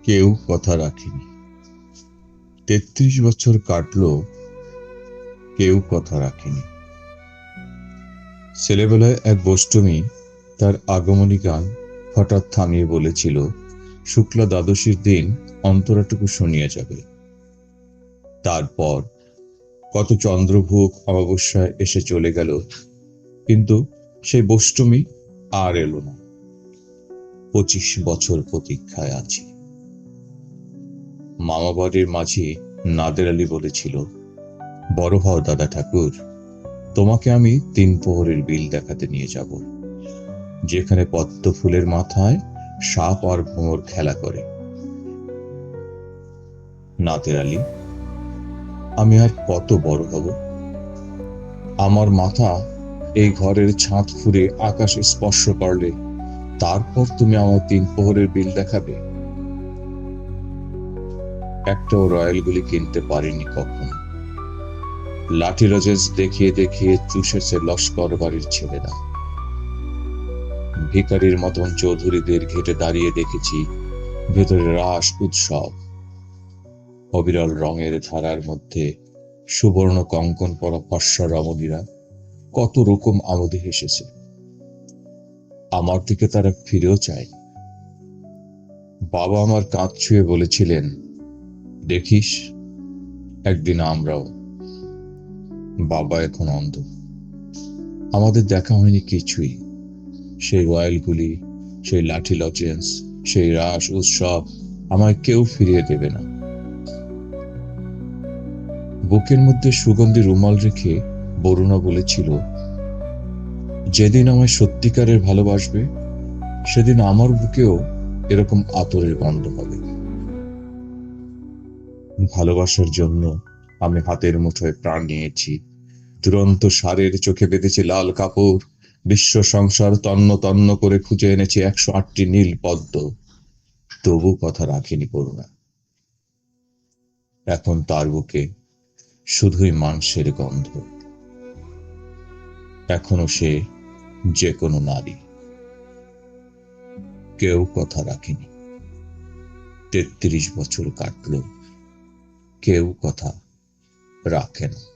কেউ কথা রাখেনি। ৩৩ বছর কাটলো, কেউ কথা রাখেনি। ছেলেবেলায় এক গোষ্ঠী তার আগমনী গান হঠাৎ থামিয়ে বলেছিল, শুক্লা দ্বাদশীর দিন অন্তরাটুকু শুনিয়া যাবে। তারপর কত চন্দ্রভোগ অমাবস্যায় এসে চলে গেল, কিন্তু সেই বষ্টমী আর এলো না। ২৫ বছর প্রতীক্ষায় আছি। মামাবাড়ির মাঝি নাদের আলী বলেছিল, বড় হও দাদা ঠাকুর, তোমাকে আমি ৩ প্রহরের বিল দেখাতে নিয়ে যাব, যেখানে পদ্ম ফুলের মাথায় সাপ আর ভোমর খেলা করে। নাদের আলী, আমি আর কত বড় হব? আমার মাথা এই ঘরের ছাদ ফুঁড়ে আকাশ স্পর্শ করলে তারপর তুমি আমার ৩ প্রহরের বিল দেখাবে? একটাও রয়্যাল গুলি কিনতে পারিনি কখনো। লাঠি রজেস দেখিয়ে দেখিয়ে চুষেছে লস্কর বাড়ির ছেলেরা। ভিখারির মতন চৌধুরীদের ঘেটে দাঁড়িয়ে দেখেছি ভেতরে রাস উৎসব। অবিরল রঙের ধারার মধ্যে সুবর্ণ কঙ্কন পরা ফর্সা রমণীরা কত রকম আমোদে হেসেছে। আমার দিকে তারা ফিরেও চায়। বাবা আমার কাঁধ ছুঁয়ে বলেছিলেন, দেখিস একদিন আমরাও। বাবা এখন অন্ধ। আমাদের দেখা হয়নি কিছুই। সেই রয়্যালগুলি, সেই লাঠি লজেন্স, সেই রাস উৎসব আমায় কেউ ফিরিয়ে দেবে না। বুকের মধ্যে সুগন্ধি রুমাল রেখে বরুণা বলেছিল, যেদিন আমায় সত্যিকারের ভালোবাসবে সেদিন আমার বুকেও এরকম আতরের গন্ধ হবে। ভালোবাসার জন্য আমি হাতের মুঠোয় প্রাণ নিয়েছি। দুরন্ত ষাঁড়ের চোখে বেঁধেছি লাল কাপড়। বিশ্ব সংসার তন্ন তন্ন করে খুঁজে এনেছি ১০৮টি নীল পদ্ম। তবু কথা রাখিনি করুণা। এখন তার বুকে শুধুই মাংসের গন্ধ। এখনো সে যে কোনো নারী। কেউ কথা রাখেনি। ৩৩ বছর কাটলো, কেউ কথা রাখে না।